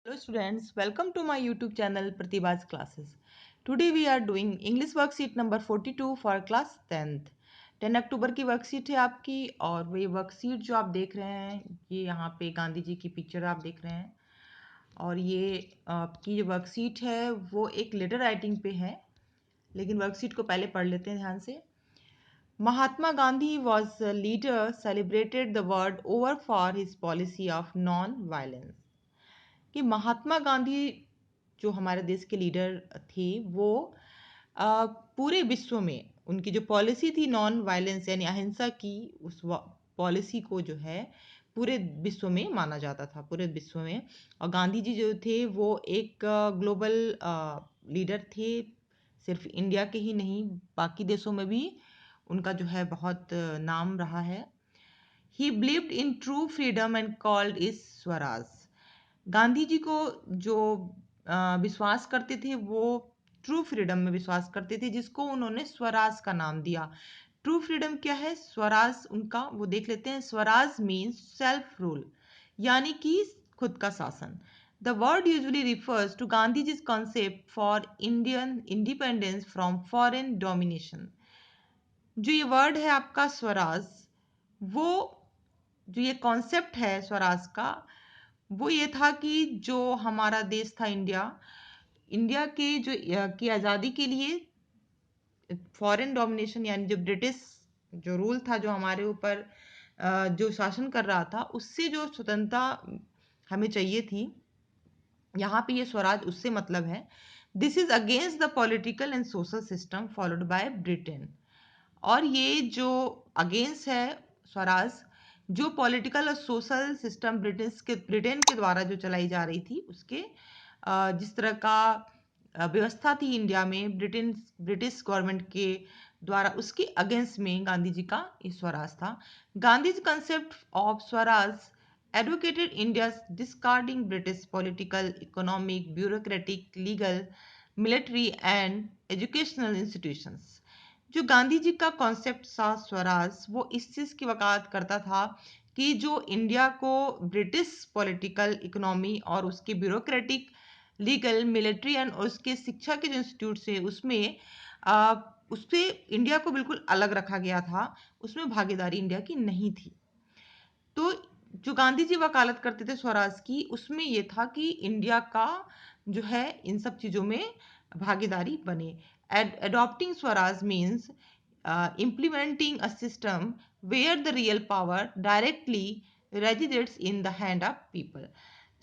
Hello students, welcome to my YouTube channel Pratibha's Classes. Today we are doing English worksheet number 42 for class 10th. 10 अक्टूबर की worksheet है आपकी और वो ये worksheet जो आप देख रहे हैं ये यहाँ पे गांधी जी की पिक्चर आप देख रहे हैं और ये आपकी जो वर्कशीट है वो एक लेटर राइटिंग पे है, लेकिन वर्कशीट को पहले पढ़ लेते हैं ध्यान से। Mahatma Gandhi was a leader celebrated the world over for his policy of non-violence. कि महात्मा गांधी जो हमारे देश के लीडर थे वो पूरे विश्व में उनकी जो पॉलिसी थी नॉन वायलेंस यानी अहिंसा की, उस पॉलिसी को जो है पूरे विश्व में माना जाता था, पूरे विश्व में। और गांधी जी जो थे वो एक ग्लोबल लीडर थे, सिर्फ इंडिया के ही नहीं बाकी देशों में भी उनका जो है बहुत नाम रहा है। He believed in true freedom and called is swaraj. Gandhi ji को जो विश्वास करते थे वो ट्रू फ्रीडम में विश्वास करते थे, जिसको उन्होंने स्वराज का नाम दिया। ट्रू फ्रीडम क्या है, स्वराज उनका वो देख लेते हैं। स्वराज मीन्स सेल्फ रूल, यानी कि खुद का शासन। The word usually refers to Gandhi ji's concept for Indian independence from foreign domination. जो ये वर्ड है आपका स्वराज, वो जो ये कॉन्सेप्ट है स्वराज का, वो ये था कि जो हमारा देश था इंडिया, इंडिया के जो की आज़ादी के लिए फॉरेन डोमिनेशन यानी जो ब्रिटिश जो रूल था, जो हमारे ऊपर जो शासन कर रहा था, उससे जो स्वतंत्रता हमें चाहिए थी, यहाँ पे ये स्वराज उससे मतलब है। This is against the political and social system followed by Britain. और ये जो अगेंस्ट है स्वराज, जो पॉलिटिकल और सोशल सिस्टम ब्रिटेन के द्वारा जो चलाई जा रही थी, उसके जिस तरह का व्यवस्था थी इंडिया में ब्रिटिश गवर्नमेंट के द्वारा, उसके अगेंस्ट में गांधी जी का ये स्वराज था। Gandhi concept of Swaraj advocated India's discarding British political, economic, bureaucratic, legal, military and educational institutions। जो गांधी जी का कॉन्सेप्ट था स्वराज, वो इस चीज़ की वकालत करता था कि जो इंडिया को ब्रिटिश पॉलिटिकल इकोनॉमी और उसके ब्यूरोक्रेटिक, लीगल, मिलिट्री एंड उसके शिक्षा के जो इंस्टीट्यूट से उसमें उससे इंडिया को बिल्कुल अलग रखा गया था, उसमें भागीदारी इंडिया की नहीं थी। तो जो गांधी जी वकालत करते थे स्वराज की, उसमें ये था कि इंडिया का जो है इन सब चीज़ों में भागीदारी बने। Adopting Swaraj means implementing a system where the real power directly resides in the hand of people।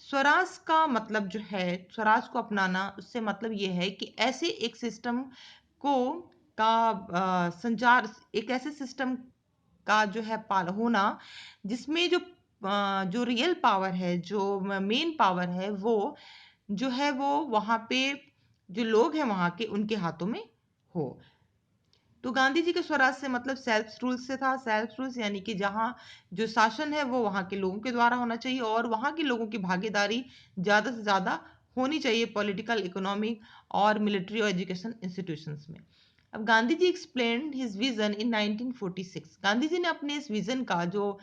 Swaraj का मतलब जो है, स्वराज को अपनाना, उससे मतलब ये है कि ऐसे एक सिस्टम को का संचार, एक ऐसे सिस्टम का जो है पाल होना जिसमें जो रियल पावर है, जो मेन पावर है, वो जो है वो वहाँ पे जो लोग हैं वहाँ के, उनके हाथों में हो। तो गांधी जी के स्वराज से मतलब सेल्फ रूल से था। सेल्फ रूल्स यानी कि जहाँ जो शासन है वो वहाँ के लोगों के द्वारा होना चाहिए और वहाँ के लोगों की भागीदारी ज़्यादा से ज़्यादा होनी चाहिए पॉलिटिकल, इकोनॉमिक और मिलिट्री और एजुकेशन इंस्टीट्यूशंस में। अब Gandhi ji explained his vision in 1946। Gandhi ji ने अपने इस विजन का जो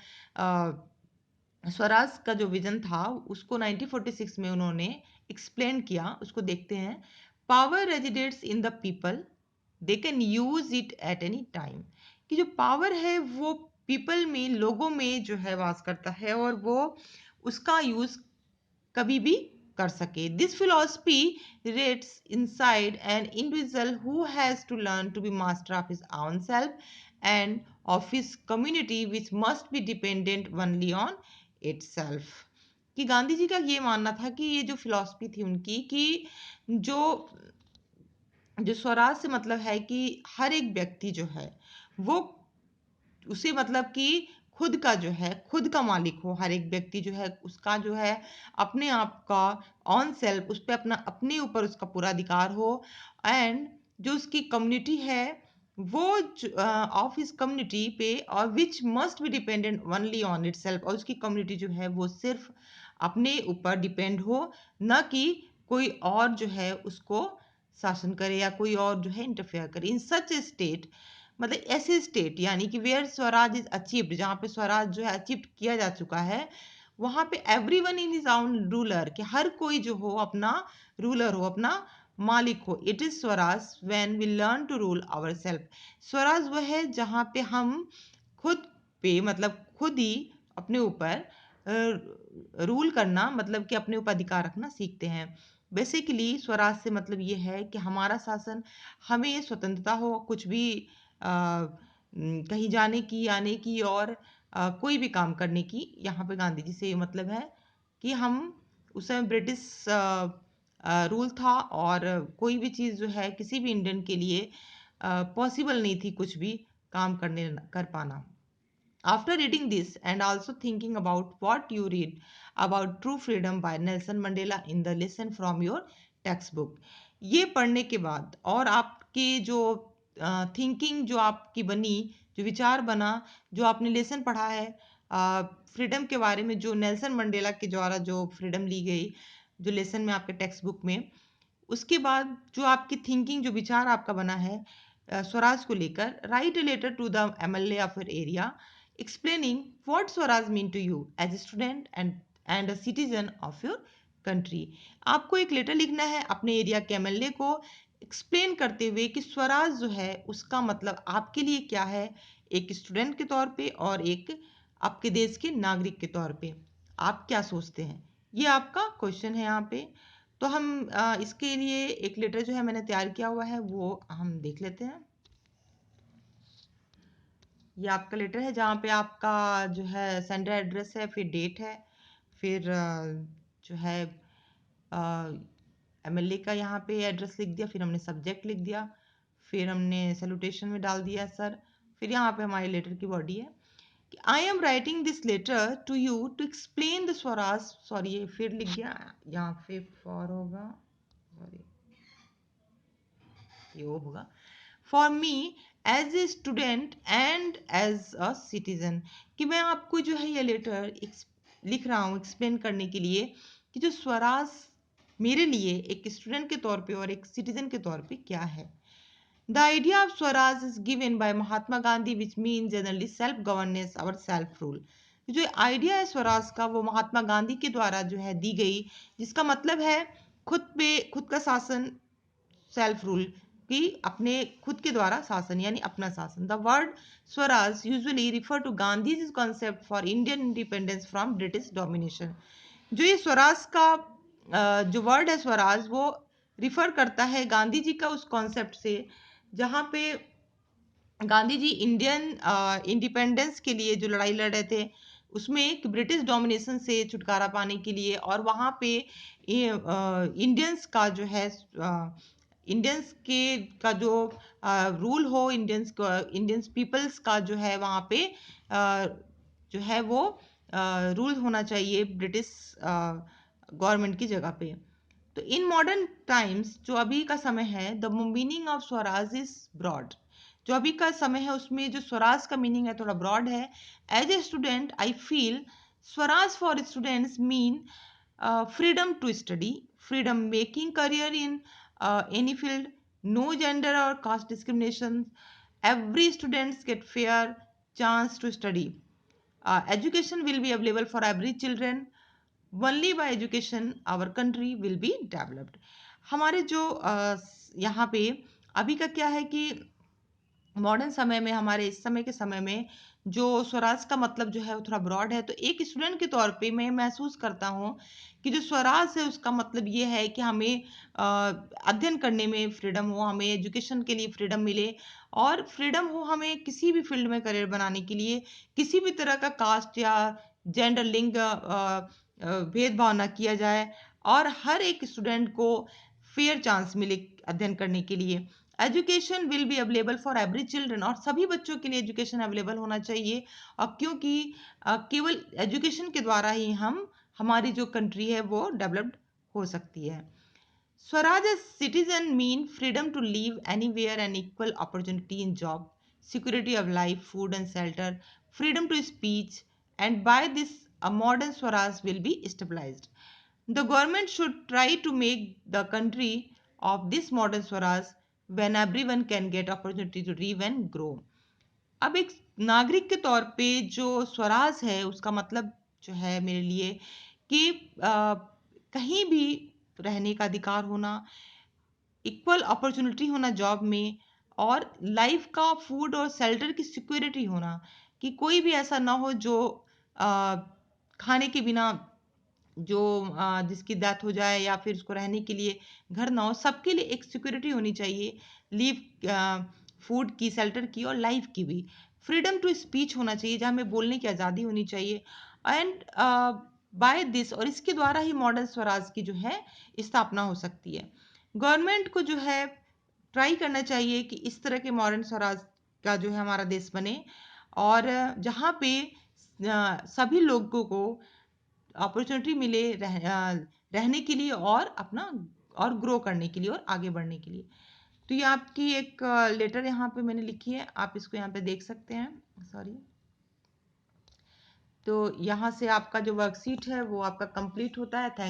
स्वराज का जो विजन था उसको 1946 में उन्होंने एक्सप्लेन किया। उसको देखते हैं। Power resides in the people, they can use it at any time. कि जो पावर है वो पीपल में, लोगों में जो है वास करता है और वो उसका यूज कभी भी कर सके। This philosophy rates inside an individual who has to learn to be master of his own self and of his community which must be dependent only on itself. कि गांधी जी का ये मानना था कि ये जो फिलॉसफी थी उनकी, कि जो जो स्वराज से मतलब है कि हर एक व्यक्ति जो है वो उसे मतलब कि खुद का जो है, खुद का मालिक हो। हर एक व्यक्ति जो है उसका जो है अपने आप का ऑन सेल्फ, उस पर अपना, अपने ऊपर उसका पूरा अधिकार हो। एंड जो उसकी कम्युनिटी है वो ऑफ हिज कम्युनिटी पे, और विच must be dependent only on it self. और उसकी कम्युनिटी जो है वो सिर्फ अपने ऊपर डिपेंड हो, न कि कोई और जो है उसको शासन करे या कोई और जो है इंटरफेयर करे। इन सच ए स्टेट, मतलब ऐसे स्टेट यानी कि वेयर स्वराज इज अचीव्ड, जहाँ पे स्वराज जो है अचीव किया जा चुका है, वहां पे everyone in is own ruler, कि हर कोई जो हो अपना रूलर हो, अपना मालिक हो। It is Swaraj when we learn to rule our self. Swaraj वह है जहाँ पे हम खुद पे, मतलब खुद ही अपने ऊपर रूल करना, मतलब कि अपने ऊपर अधिकार रखना सीखते हैं। बेसिकली स्वराज से मतलब ये है कि हमारा शासन, हमें स्वतंत्रता हो कुछ भी कहीं जाने की, आने की, और कोई भी काम करने की। यहाँ पे गांधी जी से ये मतलब है कि हम, उस समय ब्रिटिश रूल था, और कोई भी चीज़ जो है किसी भी इंडियन के लिए पॉसिबल नहीं थी कुछ भी काम करने कर पाना। After reading this and also thinking about what you read about True Freedom by Nelson Mandela in the lesson from your textbook, ये पढ़ने के बाद और आपके जो थिंकिंग जो आपकी बनी, जो विचार बना, जो आपने लेसन पढ़ा है फ्रीडम के बारे में, जो नेल्सन मंडेला के द्वारा जो फ्रीडम ली गई, जो लेसन में आपके टेक्स्ट बुक में, उसके बाद जो आपकी थिंकिंग, जो विचार आपका बना है स्वराज को लेकर, write a letter to the MLA of your area explaining what Swaraj mean to you as a student and a citizen of your country। आपको एक लेटर लिखना है अपने एरिया के एमएलए को, एक्सप्लेन करते हुए कि स्वराज जो है उसका मतलब आपके लिए क्या है, एक स्टूडेंट के तौर पे और एक आपके देश के नागरिक के तौर पे आप क्या सोचते हैं। ये आपका क्वेश्चन है यहाँ पे। तो हम इसके लिए एक लेटर जो है मैंने तैयार किया हुआ है वो हम देख लेते हैं। ये आपका लेटर है जहाँ पे आपका जो है सेंडर एड्रेस है, फिर डेट है, फिर जो है एमएलए का यहाँ पे एड्रेस लिख दिया, फिर हमने सब्जेक्ट लिख दिया, फिर हमने सैल्यूटेशन में डाल दिया सर। फिर यहाँ पे हमारे लेटर की बॉडी है कि I am writing this letter to you to explain the Swaraj, sorry ये फिर लिख गया, यहाँ पे फॉर होगा, सॉरी ये वो होगा, for me as a student and as a citizen, कि मैं आपको जो है ये लेटर लिख रहा हूँ एक्सप्लेन करने के लिए कि जो स्वराज मेरे लिए एक स्टूडेंट के तौर पे और एक सिटीजन के तौर पे क्या है। The idea of Swaraj is given by Mahatma Gandhi which mean generally self governance और सेल्फ रूल। जो आइडिया है स्वराज का वो महात्मा गांधी के द्वारा जो है दी गई, जिसका मतलब है खुद पे खुद का शासन, सेल्फ रूल, कि अपने खुद के द्वारा शासन यानी अपना शासन। The word Swaraj usually refer to Gandhi's concept for Indian independence from British domination. जो ये स्वराज का जो वर्ड है स्वराज, वो रिफर करता है गांधी जी का उस कॉन्सेप्ट से जहाँ पे गांधी जी इंडियन इंडिपेंडेंस के लिए जो लड़ाई लड़ रहे थे, उसमें एक ब्रिटिश डोमिनेशन से छुटकारा पाने के लिए, और वहाँ पे इंडियंस का जो है इंडियंस के का जो रूल हो, इंडियंस पीपल्स का जो है वहाँ पे जो है वो रूल होना चाहिए ब्रिटिश गवर्नमेंट की जगह पे। तो इन मॉडर्न टाइम्स, जो अभी का समय है, the meaning of Swaraj is broad. जो अभी का समय है उसमें जो स्वराज का मीनिंग है थोड़ा ब्रॉड है। As a student I feel Swaraj for students mean freedom to study, freedom making career in any field, no gender or caste discrimination, every students get fair chance to study, education will be available for every children, only by education our country will be developed। हमारे जो यहाँ पे अभी का क्या है कि modern समय में, हमारे इस समय के समय में जो स्वराज का मतलब जो है वो थोड़ा ब्रॉड है। तो एक स्टूडेंट के तौर पे मैं महसूस करता हूँ कि जो स्वराज है उसका मतलब ये है कि हमें अध्ययन करने में फ्रीडम हो, हमें एजुकेशन के लिए फ्रीडम मिले, और फ्रीडम हो हमें किसी भी फील्ड में करियर बनाने के लिए, किसी भी तरह का कास्ट या जेंडर, लिंग भेदभाव ना किया जाए, और हर एक स्टूडेंट को फेयर चांस मिले अध्ययन करने के लिए। Education will be available for every children, और सभी बच्चों के लिए एजुकेशन अवेलेबल होना चाहिए। और क्योंकि केवल एजुकेशन के द्वारा ही हमारी जो कंट्री है वो डेवलप्ड हो सकती है। Swaraj as citizen mean freedom to live anywhere and equal opportunity in job, security of life, food and shelter, freedom to speech, and by this a modern Swaraj will be established. The government should try to make the country of this modern Swaraj when everyone can get opportunity to live and grow। अब एक नागरिक के तौर पे जो स्वराज है उसका मतलब जो है मेरे लिए कि कहीं भी रहने का अधिकार होना, इक्वल अपॉर्चुनिटी होना जॉब में, और लाइफ का फूड और शेल्टर की सिक्योरिटी होना, कि कोई भी ऐसा ना हो जो अ, खाने के बिना जो जिसकी डेथ हो जाए या फिर उसको रहने के लिए घर ना हो। सबके लिए एक सिक्योरिटी होनी चाहिए, लिव फूड की, शेल्टर की और लाइफ की भी। फ्रीडम टू स्पीच होना चाहिए, जहाँ हमें बोलने की आज़ादी होनी चाहिए। एंड बाय दिस, और इसके द्वारा ही मॉडर्न स्वराज की जो है स्थापना हो सकती है। गवर्नमेंट को जो है ट्राई करना चाहिए कि इस तरह के मॉडर्न स्वराज का जो है हमारा देश बने, और जहाँ पे सभी लोगों को अपॉर्चुनिटी मिले रहने के लिए और अपना और ग्रो करने के लिए और आगे बढ़ने के लिए। तो ये आपकी एक लेटर यहाँ पे मैंने लिखी है, आप इसको यहाँ पे देख सकते हैं। सॉरी। तो यहाँ से आपका जो वर्कशीट है वो आपका कंप्लीट होता है। थैंक्स।